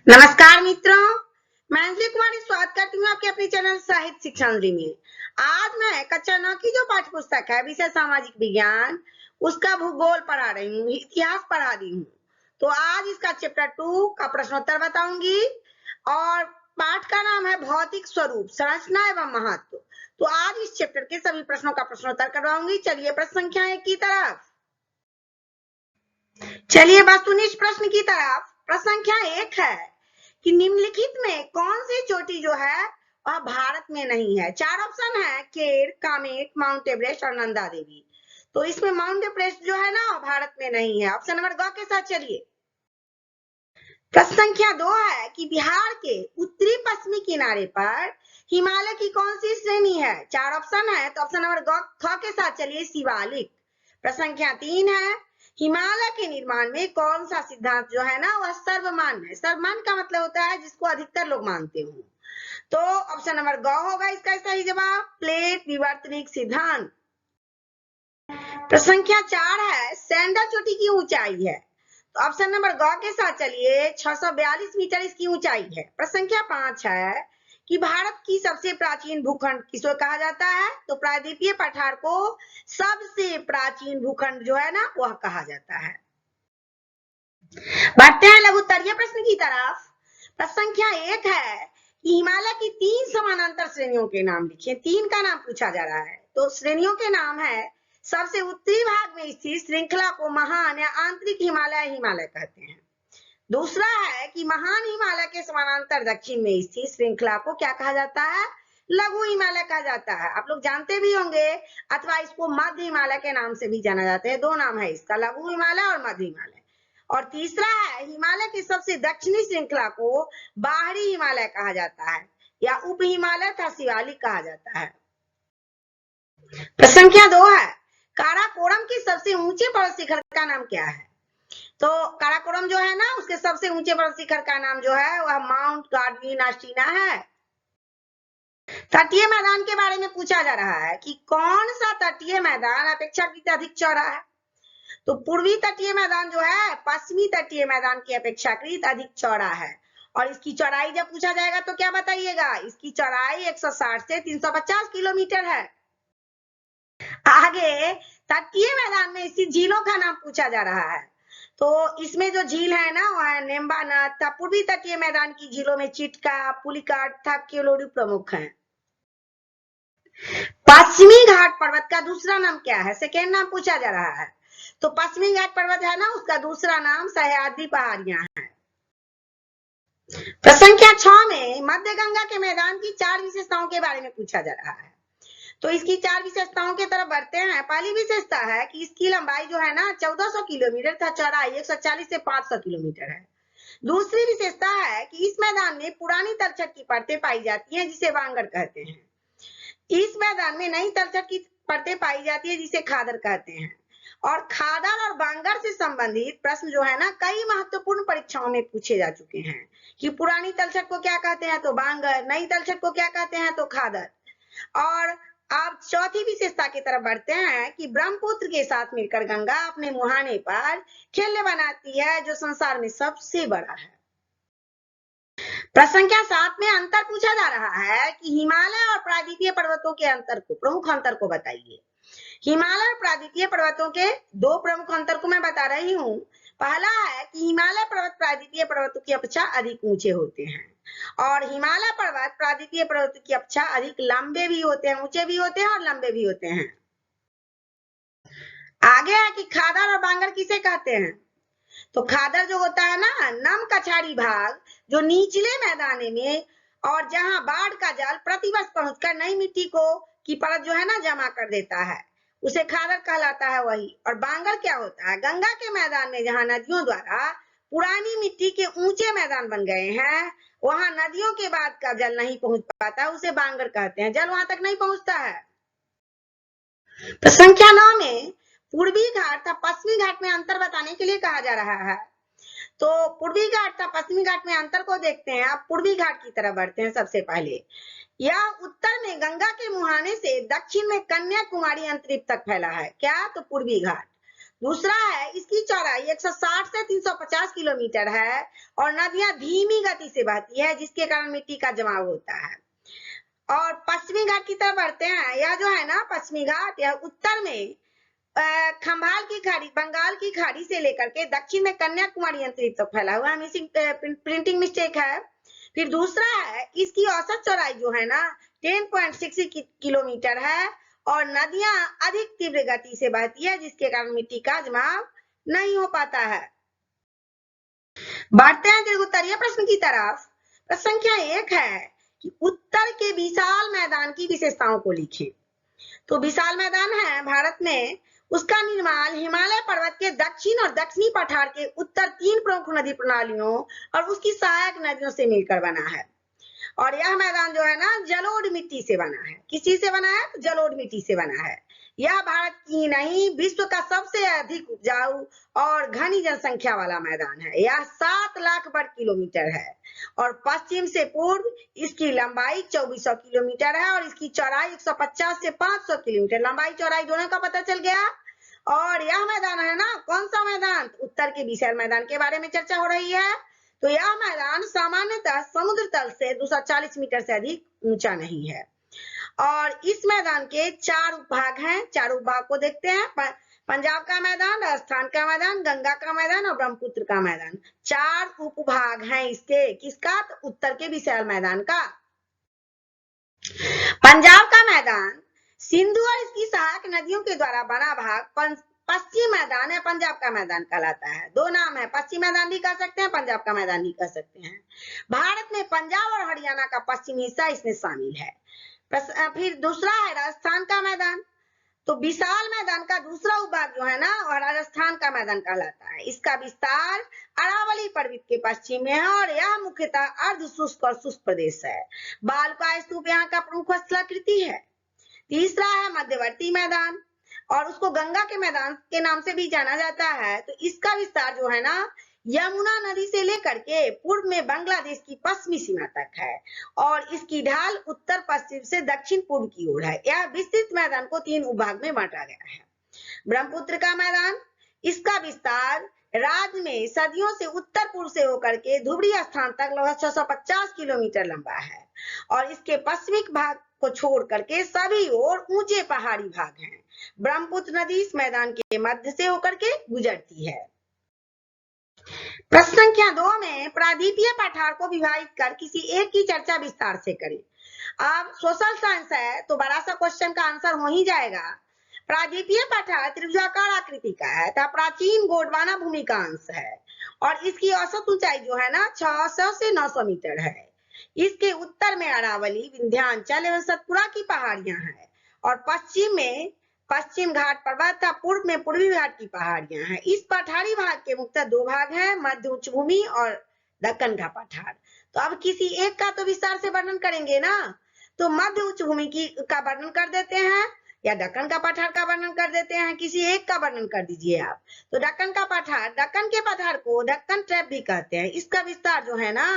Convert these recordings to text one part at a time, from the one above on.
नमस्कार मित्रों, मैं अंजलि कुमारी स्वागत करती हूँ आपके अपने चैनल साहित्य शिक्षा में। आज मैं कक्षा 9 की जो पाठ्य पुस्तक है विषय सामाजिक विज्ञान, उसका भूगोल पढ़ा रही हूँ, इतिहास पढ़ा रही हूँ। तो आज इसका चैप्टर 2 का प्रश्नोत्तर बताऊंगी और पाठ का नाम है भौतिक स्वरूप, संरचना एवं महत्व। तो आज इस चैप्टर के सभी प्रश्नों का प्रश्नोत्तर करवाऊंगी। चलिए प्रश्न संख्या 1 की तरफ। चलिए वस्तुनिष्ठ प्रश्न की तरफ। प्रश्न संख्या 1 है कि निम्नलिखित में कौन सी चोटी जो है वह भारत में नहीं है। चार ऑप्शन है, केर, कामेट, माउंट एवरेस्ट और नंदा देवी। तो इसमें माउंट एवरेस्ट जो है ना भारत में नहीं है। ऑप्शन नंबर ग के साथ चलिए। प्रश्न संख्या 2 है कि बिहार के उत्तरी पश्चिमी किनारे पर हिमालय की कौन सी श्रेणी है। चार ऑप्शन है, तो ऑप्शन नंबर ख के साथ चलिए, शिवालिक। प्रश्न संख्या 3 है, हिमालय के निर्माण में कौन सा सिद्धांत जो है ना वह सर्वमान्य है। सर्वमान्य का मतलब होता है जिसको अधिकतर लोग मानते हो। तो ऑप्शन नंबर ग होगा इसका सही जवाब, प्लेट विवर्तनिक सिद्धांत। प्रश्न संख्या 4 है, सैंडल चोटी की ऊंचाई है। तो ऑप्शन नंबर ग के साथ चलिए, 642 मीटर इसकी ऊंचाई है। प्रश्न संख्या 5 है कि भारत की सबसे प्राचीन भूखंड किसको कहा जाता है। तो प्रायद्वीपीय पठार को सबसे प्राचीन भूखंड जो है ना वह कहा जाता है। बढ़ते हैं लघु उत्तरीय प्रश्न की तरफ। प्रश्न संख्या 1 है कि हिमालय की 3 समानांतर श्रेणियों के नाम लिखिए। 3 का नाम पूछा जा रहा है। तो श्रेणियों के नाम है, सबसे उत्तरी भाग में स्थित श्रृंखला को महान या आंतरिक हिमालय कहते हैं। दूसरा है कि महान हिमालय के समानांतर दक्षिण में स्थित श्रृंखला को क्या कहा जाता है, लघु हिमालय कहा जाता है। आप लोग जानते भी होंगे, अथवा इसको मध्य हिमालय के नाम से भी जाना जाता है। दो नाम है इसका, लघु हिमालय और मध्य हिमालय। और तीसरा है, हिमालय की सबसे दक्षिणी श्रृंखला को बाहरी हिमालय कहा जाता है या उप हिमालय तथा शिवालिक कहा जाता है। प्रश्न संख्या 2 है, काराकोरम के सबसे ऊंचे पर्वत शिखर का नाम क्या है। तो काराकोरम जो है ना उसके सबसे ऊंचे पर्वत शिखर का नाम जो है वह माउंट गार्डविन आस्टीना है। तटीय मैदान के बारे में पूछा जा रहा है कि कौन सा तटीय मैदान अपेक्षाकृत अधिक चौड़ा है। तो पूर्वी तटीय मैदान जो है पश्चिमी तटीय मैदान की अपेक्षाकृत अधिक चौड़ा है। और इसकी चौड़ाई जब पूछा जाएगा तो क्या बताइएगा, इसकी चौड़ाई 160 से 350 किलोमीटर है। आगे तटीय मैदान में स्थित झीलों का नाम पूछा जा रहा है। तो इसमें जो झील है ना वह नेम्बाना तथा पूर्वी तटीय मैदान की झीलों में चिटका, पुलिकाट तथा केलोडू प्रमुख है। पश्चिमी घाट पर्वत का दूसरा नाम क्या है, सेकेंड नाम पूछा जा रहा है। तो पश्चिमी घाट पर्वत है ना उसका दूसरा नाम सह्याद्री पहाड़ियां है। प्रश्न संख्या 6 में मध्य गंगा के मैदान की 4 विशेषताओं के बारे में पूछा जा रहा है। तो इसकी 4 विशेषताओं की तरफ बढ़ते हैं। पहली विशेषता है कि इसकी लंबाई जो है ना 1400 किलोमीटर तथा चौड़ाई 140 से 500 किलोमीटर है। दूसरी विशेषता है कि इस मैदान में पुरानी तलछट की परतें पाई जाती हैं जिसे वांगर कहते हैं। इस मैदान में नई तलछट की परतें पाई जाती है जिसे खादर कहते हैं। और खादर और बांगर से संबंधित प्रश्न जो है ना कई महत्वपूर्ण परीक्षाओं में पूछे जा चुके हैं कि पुरानी तलछट को क्या कहते हैं तो बांगर, नई तलछट को क्या कहते हैं तो खादर। और अब चौथी विशेषता की तरफ बढ़ते हैं कि ब्रह्मपुत्र के साथ मिलकर गंगा अपने मुहाने पर खिल्ली बनाती है जो संसार में सबसे बड़ा है। प्रश्न संख्या 7 में अंतर पूछा जा रहा है कि हिमालय और प्रायद्वीपीय पर्वतों के अंतर को, प्रमुख अंतर को बताइए। हिमालय और प्रायद्वीपीय पर्वतों के 2 प्रमुख अंतर को मैं बता रही हूँ। पहला है कि हिमालय पर्वत प्रायद्वीपीय पर्वतों की अपेक्षा अधिक ऊंचे होते हैं और हिमालय पर्वत प्रायद्वीपीय पर्वतों की अपेक्षा अधिक लंबे भी होते हैं, ऊंचे भी होते हैं और लंबे भी होते हैं। आगे है कि खादर और बांगर किसे कहते हैं। तो खादर जो होता है ना नम कछाड़ी भाग जो निचले मैदाने में और जहां बाढ़ का जल प्रतिवर्ष पहुंचकर नई मिट्टी को की परत जो है ना जमा कर देता है उसे खादर कहलाता है वही। और बांगर क्या होता है, गंगा के मैदान में जहां नदियों द्वारा पुरानी मिट्टी के ऊंचे मैदान बन गए हैं वहां नदियों के बाद का जल नहीं पहुंच पाता उसे बांगर कहते हैं, जल वहां तक नहीं पहुंचता है। तो संख्या 9 में पूर्वी घाट तथा पश्चिमी घाट में अंतर बताने के लिए कहा जा रहा है। तो पूर्वी घाट तथा पश्चिमी घाट में अंतर को देखते हैं। आप पूर्वी घाट की तरफ बढ़ते हैं। सबसे पहले यह उत्तर में गंगा के मुहाने से दक्षिण में कन्याकुमारी अंतरिक्ष तक फैला है। क्या, तो पूर्वी घाट। दूसरा है इसकी चौड़ाई 160 से 350 किलोमीटर है और नदियां धीमी गति से बहती है जिसके कारण मिट्टी का जमाव होता है। और पश्चिमी घाट की तरफ बढ़ते हैं। यह जो है ना पश्चिमी घाट, यह उत्तर में खंभाल की खाड़ी, बंगाल की खाड़ी से लेकर के दक्षिण में कन्याकुमारी अंतरिक्ष तक फैला हुआ है। मिसिंग प्रिंटिंग मिस्टेक है। फिर दूसरा है इसकी औसत चौड़ाई जो है ना 10.6 किलोमीटर है और नदियां अधिक तीव्र गति से बहती है जिसके कारण मिट्टी का जमाव नहीं हो पाता है। बढ़ते हैं उत्तरीय प्रश्न की तरफ। प्रश्न संख्या 1 है कि उत्तर के विशाल मैदान की विशेषताओं को लिखें। तो विशाल मैदान है भारत में, उसका निर्माण हिमालय पर्वत के दक्षिण और दक्षिणी पठार के उत्तर 3 प्रमुख नदी प्रणालियों और उसकी सहायक नदियों से मिलकर बना है। और यह मैदान जो है ना जलोढ़ मिट्टी से बना है। किस चीज से बना है? जलोढ़ मिट्टी से बना है। यह भारत की नहीं विश्व का सबसे अधिक उपजाऊ और घनी जनसंख्या वाला मैदान है। यह 7 लाख वर्ग किलोमीटर है और पश्चिम से पूर्व इसकी लंबाई 2400 किलोमीटर है और इसकी चौड़ाई 150 से 500 किलोमीटर। लंबाई चौड़ाई दोनों का पता चल गया। और यह मैदान है ना, कौन सा मैदान? उत्तर के विशाल मैदान के बारे में चर्चा हो रही है। तो यह मैदान सामान्यतः समुद्र तल से 240 मीटर से अधिक ऊंचा नहीं है। और इस मैदान के 4 उपभाग हैं। 4 उपभाग को देखते हैं। पंजाब का मैदान, राजस्थान का मैदान, गंगा का मैदान और ब्रह्मपुत्र का मैदान। 4 उपभाग हैं इसके। किसका? तो उत्तर के विशाल मैदान का। पंजाब का मैदान सिंधु और इसकी सहायक नदियों के द्वारा बना भाग पश्चिम मैदान है, पंजाब का मैदान कहलाता है। 2 नाम है, पश्चिम मैदान भी कह सकते हैं, पंजाब का मैदान भी कह सकते हैं। भारत में पंजाब और हरियाणा का पश्चिमी हिस्सा इसमें शामिल है। फिर दूसरा है राजस्थान का मैदान। तो विशाल मैदान का दूसरा उपभाग जो है ना और राजस्थान का मैदान कहलाता है। इसका विस्तार अरावली पर्वत के पश्चिम में है और यह मुख्यतः अर्ध शुष्क और शुष्क प्रदेश है। बालुका स्तूप यहाँ का प्रमुख स्थलाकृति है। तीसरा है मध्यवर्ती मैदान और उसको गंगा के मैदान के नाम से भी जाना जाता है। तो इसका विस्तार जो है ना यमुना नदी से लेकर के पूर्व में बांग्लादेश की पश्चिमी सीमा तक है और इसकी ढाल उत्तर पश्चिम से दक्षिण पूर्व की ओर है। यह विस्तृत मैदान को 3 उपभाग में बांटा गया है। ब्रह्मपुत्र का मैदान, इसका विस्तार राज्य में सदियों से उत्तर पूर्व से होकर के धुबरी स्थान तक लगभग 650 किलोमीटर लंबा है और इसके पश्चिमी भाग को छोड़ करके सभी ओर ऊंचे पहाड़ी भाग हैं। ब्रह्मपुत्र नदी इस मैदान के मध्य से होकर के गुजरती है। प्रश्न संख्या 2 में प्रायद्वीपीय पठार को विभाजित कर किसी एक की चर्चा विस्तार से करें। अब सोशल साइंस है तो बड़ा सा क्वेश्चन का आंसर हो ही जाएगा। प्रायद्वीपीय पठार त्रिभुजाकार आकृति का है तथा प्राचीन गोंडवाना भूमि का अंश है और इसकी औसत ऊंचाई जो है ना 600 से 900 मीटर है। इसके उत्तर में अरावली, विंध्याचल एवं सतपुड़ा की पहाड़ियां हैं और पश्चिम में पश्चिम घाट पर्वत तथा पूर्व में पूर्वी घाट की पहाड़ियां हैं। इस पठारी भाग के मुख्यतः 2 भाग हैं, मध्य उच्च भूमि और दक्कन का पठार। तो अब किसी एक का तो विस्तार से वर्णन करेंगे ना, तो मध्य उच्च भूमि की का वर्णन कर देते हैं या दक्कन का पठार का वर्णन कर देते हैं। किसी एक का वर्णन कर दीजिए आप। तो दक्कन का पठार, दक्कन के पठार को दक्कन ट्रैप भी कहते हैं। इसका विस्तार जो है ना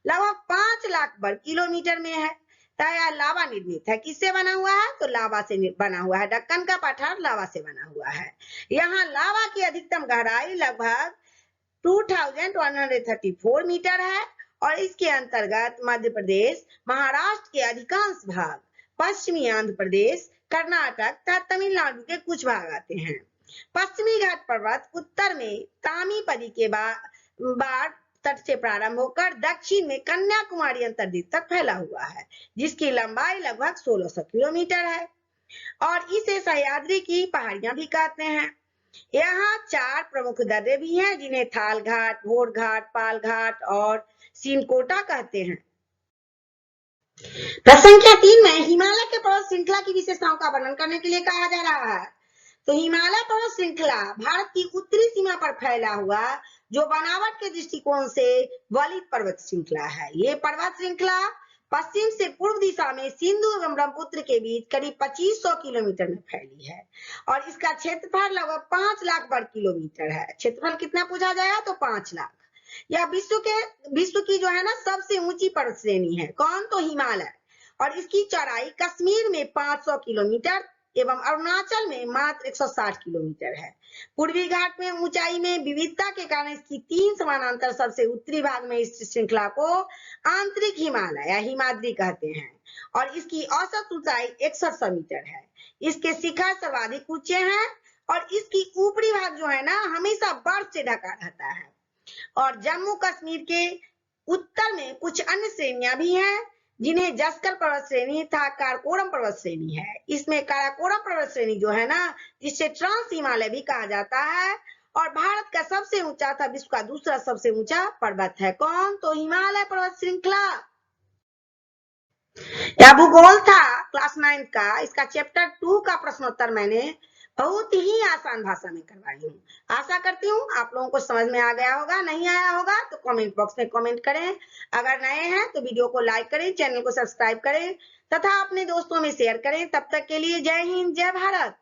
लगभग 5 लाख वर्ग किलोमीटर में है। यह लावा निर्मित है। किससे बना हुआ है? तो लावा से बना हुआ है। दक्कन का पठार लावा से बना हुआ है। यहाँ लावा की अधिकतम गहराई लगभग 2134 मीटर है और इसके अंतर्गत मध्य प्रदेश, महाराष्ट्र के अधिकांश भाग, पश्चिमी आंध्र प्रदेश, कर्नाटक तथा तमिलनाडु के कुछ भाग आते हैं। पश्चिमी घाट पर्वत उत्तर में तामीपदी के बाद तट से प्रारंभ होकर दक्षिण में कन्याकुमारी अंतर्द्वीप तक फैला हुआ है जिसकी लंबाई लगभग 1600 किलोमीटर है और इसे सह्याद्री की पहाड़ियां भी कहते हैं। यहाँ 4 प्रमुख दर्रे भी हैं जिन्हें थाल घाट, घोड़ घाट, पाल घाट और सीनकोटा कहते हैं। प्रश्न संख्या 3 में हिमालय के पर्वत श्रृंखला की विशेषताओं का वर्णन करने के लिए कहा जा रहा है। तो हिमालय पर्वत श्रृंखला भारत की उत्तरी सीमा पर फैला हुआ जो बनावट के दृष्टिकोण से वलित पर्वत श्रृंखला है। ये पर्वत श्रृंखला पश्चिम से पूर्व दिशा में सिंधु एवं ब्रह्मपुत्र के बीच करीब 2500 किलोमीटर में फैली है और इसका क्षेत्रफल लगभग 5 लाख वर्ग किलोमीटर है। क्षेत्रफल कितना पूछा जाएगा? तो 5 लाख। यह विश्व की जो है ना सबसे ऊंची पर्वत श्रेणी है। कौन? तो हिमालय। और इसकी चौड़ाई कश्मीर में 500 किलोमीटर एवं अरुणाचल में मात्र 160 किलोमीटर है। पूर्वी घाट में ऊंचाई में विविधता के कारण इसकी 3 समानांतर सबसे उत्तरी भाग में इस श्रृंखला को आंतरिक हिमालय या हिमाद्री कहते हैं और इसकी औसत ऊंचाई 6100 मीटर है। इसके शिखर सर्वाधिक ऊंचे हैं और इसकी ऊपरी भाग जो है ना हमेशा बर्फ से ढका रहता है। और जम्मू कश्मीर के उत्तर में कुछ अन्य श्रेणियां भी हैं जिन्हें जस्कर पर्वत श्रेणी तथा काराकोरम पर्वत श्रेणी है। इसमें काराकोरम पर्वत श्रेणी जो है ना जिसे ट्रांस हिमालय भी कहा जाता है और भारत का सबसे ऊंचा तथा विश्व का दूसरा सबसे ऊंचा पर्वत है। कौन? तो हिमालय पर्वत श्रृंखला। यह भूगोल था क्लास 9 का। इसका चैप्टर 2 का प्रश्नोत्तर मैंने बहुत ही आसान भाषा में करवाई हूँ। आशा करती हूँ आप लोगों को समझ में आ गया होगा। नहीं आया होगा तो कमेंट बॉक्स में कमेंट करें। अगर नए हैं तो वीडियो को लाइक करें, चैनल को सब्सक्राइब करें तथा अपने दोस्तों में शेयर करें। तब तक के लिए जय हिंद, जय भारत।